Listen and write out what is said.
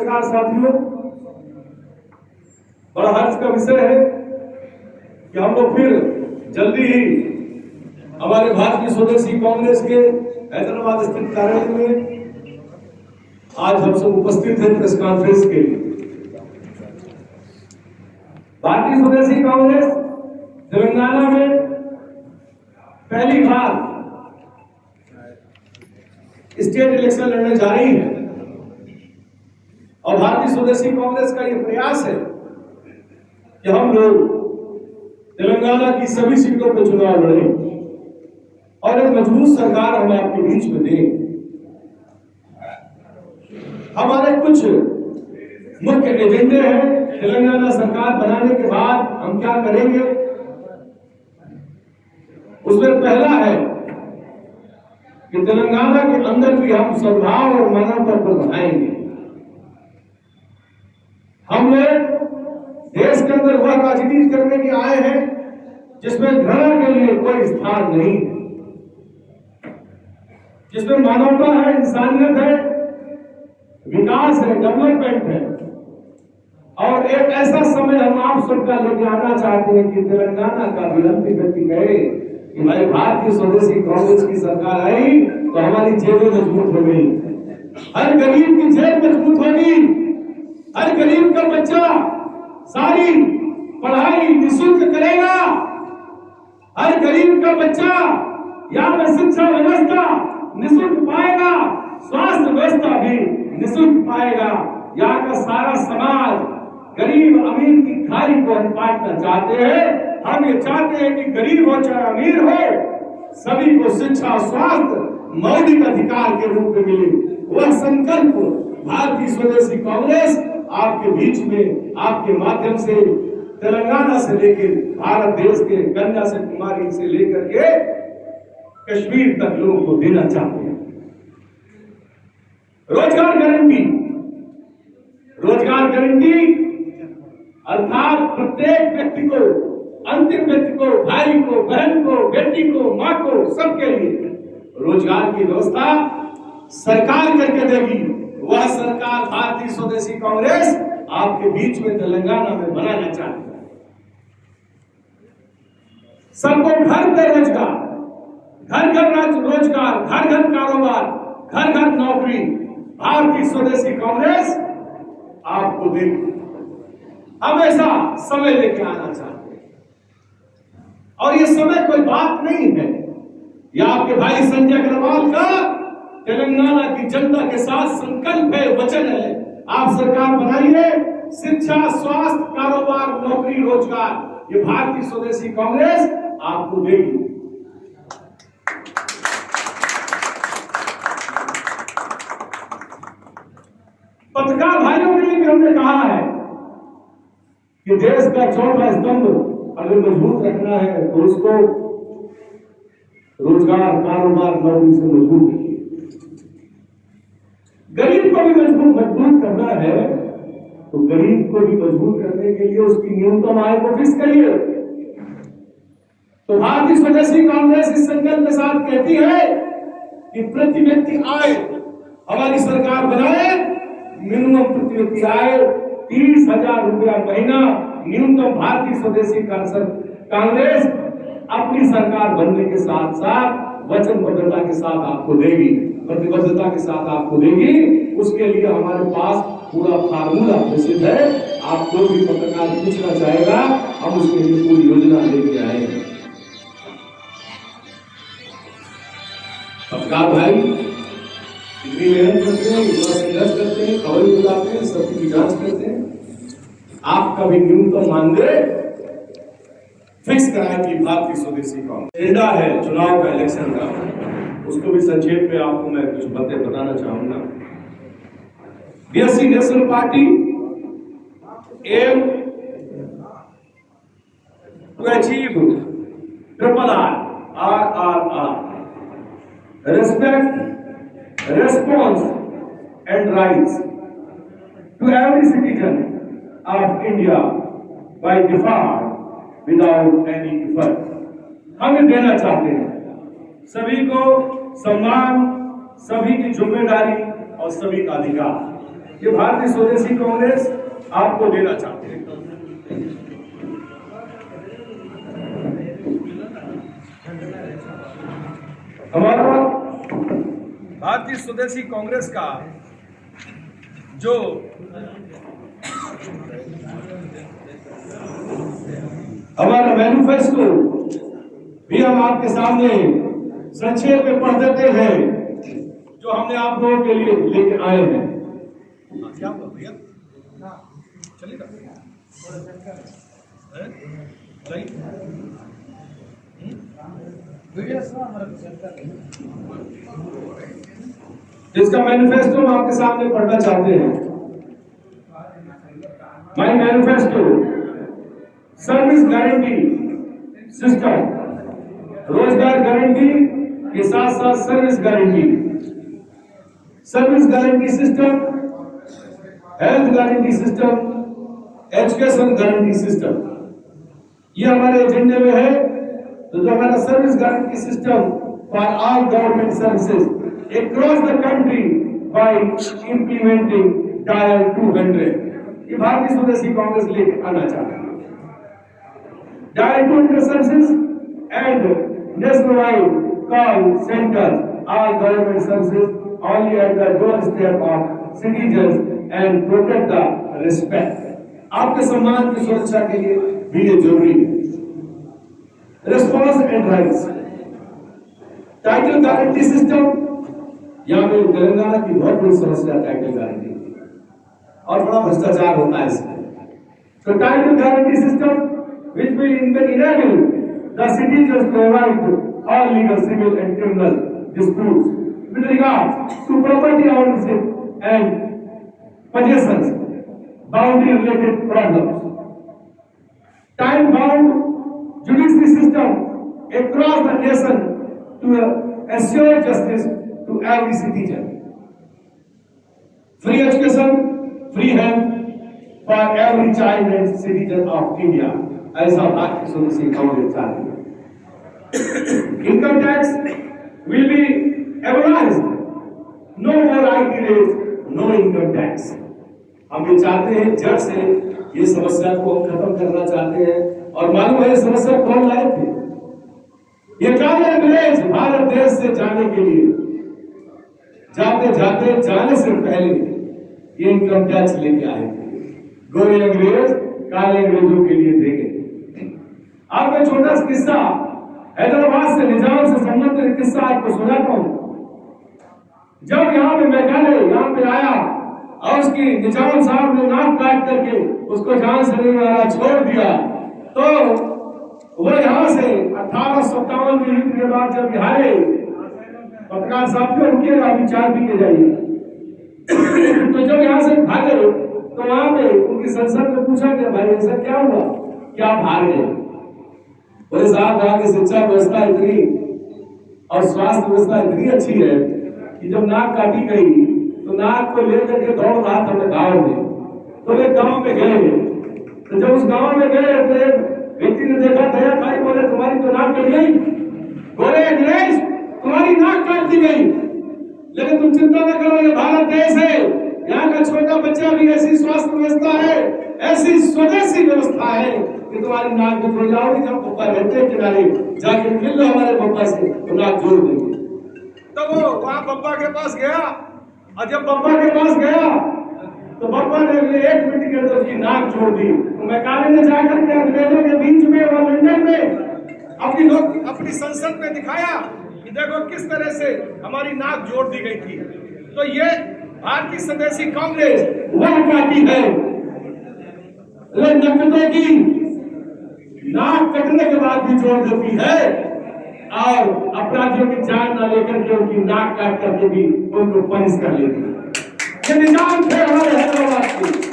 नमस्कार साथियों। बड़ा हर्ष का विषय है कि हम लोग फिर जल्दी ही हमारे भारतीय स्वदेशी कांग्रेस के हैदराबाद स्थित कार्यालय में आज हम सब उपस्थित हैं प्रेस कॉन्फ्रेंस के लिए। भारतीय स्वदेशी कांग्रेस तेलंगाना में पहली बार स्टेट इलेक्शन लड़ने जा रही है और भारतीय स्वदेशी कांग्रेस का यह प्रयास है कि हम लोग तेलंगाना की सभी सीटों पर चुनाव लड़ें और एक मजबूत सरकार हम आपके बीच में दें। हमारे कुछ मुख्य एजेंडे हैं। तेलंगाना सरकार बनाने के बाद हम क्या करेंगे, उसमें पहला है कि तेलंगाना के अंदर भी हम सद्भाव और मानवता को बढ़ाएंगे। हम लोग देश के अंदर वह राजनीति करने के आए हैं जिसमें घृणा के लिए कोई स्थान नहीं है, जिसमें मानवता है, इंसानियत है, विकास है, डेवलपमेंट है। और एक ऐसा समय हम आप सबका लेके आना चाहते हैं कि तेलंगाना का विलंबित व्यक्ति कहे कि भाई भारतीय स्वदेशी कांग्रेस की सरकार आई तो हमारी जेबें मजबूत हो गई, हर गरीब की जेब मजबूत होगी, हर गरीब का बच्चा सारी पढ़ाई निःशुल्क करेगा, हर गरीब का बच्चा यहाँ पे शिक्षा व्यवस्था निःशुल्क पाएगा, स्वास्थ्य व्यवस्था भी निःशुल्क पाएगा। यहाँ का सारा समाज गरीब अमीर की खाई को हम बांटना चाहते हैं। हम ये चाहते हैं कि गरीब हो चाहे अमीर हो, सभी को शिक्षा स्वास्थ्य मौलिक अधिकार के रूप में मिले। वह संकल्प भारतीय स्वदेशी कांग्रेस आपके बीच में आपके माध्यम से तेलंगाना से लेकर भारत देश के कन्याकुमारी से लेकर के कश्मीर तक लोगों को देना चाहते हैं। रोजगार गारंटी, रोजगार गारंटी अर्थात प्रत्येक व्यक्ति को, अंतिम व्यक्ति को, भाई को, बहन को, बेटी को, मां को, सबके लिए रोजगार की व्यवस्था सरकार करके देगी। वह सरकार भारतीय स्वदेशी कांग्रेस आपके बीच में तेलंगाना में बनाना चाहती है। सबको घर पे रोजगार, घर घर रोजगार, घर घर कारोबार, घर घर नौकरी भारतीय स्वदेशी कांग्रेस आपको देगी। हमेशा समय लेके आना चाहते हैं और ये समय कोई बात नहीं है, यह आपके भाई संजय अग्रवाल का तेलंगाना की जनता के साथ संकल्प है, वचन है। आप सरकार बनाइए, शिक्षा, स्वास्थ्य, कारोबार, नौकरी, रोजगार ये भारतीय स्वदेशी कांग्रेस आपको देगी। पत्रकार भाइयों के लिए भी हमने कहा है कि देश का चौथा स्तंभ अगर मजबूत रखना है तो उसको रोजगार, कारोबार, नौकरी से मजबूत रखिए। गरीब को भी मजबूत करना है तो गरीब को भी मजबूत करने के लिए उसकी न्यूनतम आय को फिक्स करिए। तो भारतीय स्वदेशी कांग्रेस इस संकल्प के साथ कहती है कि प्रति व्यक्ति आय हमारी सरकार बनाए, मिनिमम प्रति व्यक्ति आय 30,000 रुपया महीना न्यूनतम भारतीय स्वदेशी कांग्रेस अपनी सरकार बनने के साथ साथ वचनबद्धता के साथ आपको देगी, प्रतिबद्धता के साथ आपको देगी। उसके लिए हमारे पास पूरा फार्मूला प्रसिद्ध है। आप कोई भी पत्रकार पूछना चाहेगा, हम उसके लिए पूरी योजना लेके आएंगे। पत्रकार भाई इतनी मेहनत करते हैं, इतना संघर्ष करते हैं, खबरें बुलाते हैं, सबकी जांच करते हैं, आपका भी न्यूनतम मानदेय फिक्स कराएगी भारतीय स्वदेशी कांग्रेस। एजेंडा है चुनाव का, इलेक्शन का, उसको भी संक्षेप में आपको मैं कुछ बातें बताना चाहूंगा। BSP national party aim to achieve RRR, respect, response and rights to every citizen of India by default without any effort। हम ये देना चाहते हैं सभी को सम्मान, सभी की जिम्मेदारी और सभी का अधिकार। ये भारतीय स्वदेशी कांग्रेस आपको देना चाहते हैं। हमारा भारतीय स्वदेशी कांग्रेस का जो हमारा मैनिफेस्टो भी हम आपके सामने संक्षेप में पढ़ देते हैं, जो हमने आप लोगों के लिए लेके आए हैं। इसका मैनिफेस्टो हम आपके सामने पढ़ना चाहते हैं। My manifesto, service guarantee system, रोजगार गारंटी के साथ साथ service guarantee system, health guarantee system, education guarantee system, ये हमारे एजेंडे में है। तो जो हमारा service guarantee system for all government services across the country bye implementing dial 200, ये भारतीय स्वदेशी कांग्रेस लेके आना चाहती है। Dial 200 services and national call centre all government services only at the doorstep of citizens and protect the respect. आपके सम्मान की सुरक्षा के लिए भी ये जरूरी है। Response and rights, title guarantee system, यहाँ पे तेलंगाना की बहुत बड़ी समस्या टाइटल गारंटी और बड़ा भ्रष्टाचार होता है इसमें। तो title guarantee system which will enable the citizens to avoid all legal, civil and criminal disputes with regard to property ownership and possessions, boundary related problems. Time bound judiciary system across the nation to assure justice to every citizen. Free education, free health for every child and citizen of India. ऐसा भारतीय स्वदेशी कांग्रेस चाहती है। Income tax will be abolished. No more IT rates, no income tax. हम ये चाहते हैं, जड़ से ये समस्या को खत्म करना चाहते हैं। और मालूम है ये समस्या कौन लाए थे? ये काले अंग्रेज भारत देश से जाने के लिए, जाते जाते जाने से पहले ये इनकम टैक्स लेके आए थे। गोरे अंग्रेज काले अंग्रेजों के लिए दे गए। आपका छोटा सा किस्सा, हैदराबाद से निजाम से संबंधित किस्सा आपको सुनाता हूं। जब यहाँ पे मेघालय यहाँ पे आया और उसकी निजाम साहब ने नाक काट करके उसको जान से लेने वाला छोड़ दिया, तो वो यहाँ से 1857 के युद्ध के बाद जब यहाँ आए, पत्रकार साथियों रुकिएगा, अभी चाय पी के जाइए। तो जब यहाँ से भागे तो वहां पे उनकी संसद में पूछा कि भाई ऐसा क्या हुआ, क्या भाग गए? बोले साहब यहाँ की शिक्षा व्यवस्था इतनी और स्वास्थ्य व्यवस्था इतनी अच्छी है कि जब नाक काटी गई तो नाक को लेकर के दौड़ रहा था गाँव में। तो वे गाँव में गए, तो जब उस गाँव में गए तो एक व्यक्ति ने देखा, दया भाई, बोले तुम्हारी तो नाक कट गई। बोले अंग्रेज तुम्हारी नाक काट दी गई, लेकिन तुम चिंता न करो, ये भारत देश है, यहाँ का छोटा बच्चा भी ऐसी स्वास्थ्य व्यवस्था है, ऐसी स्वदेशी व्यवस्था है कि तुम्हारी नाक भी जोड़ जाओगी। जब पप्पा रहते किनारे जाके मिल लो हमारे पप्पा से, तो नाक जोड़ देंगे। तो वो वहां पप्पा के पास गया, और जब पप्पा के पास गया तो पप्पा ने अगले 1 मिनट के अंदर उसकी नाक जोड़ दी। तो मैकाले ने जाकर के अंग्रेजों के बीच में और लंदन में अपनी संसद में दिखाया कि देखो किस तरह से हमारी नाक जोड़ दी गई थी। तो ये भारतीय स्वदेशी कांग्रेस वह पार्टी है नकदों की नाक कटने के बाद भी जोड़ देती है, और अपराधियों की जान न लेकर के उनकी नाक काट करके भी उनको पनिश कर लेती है। ये निजाम थे हमारे हैदराबाद की।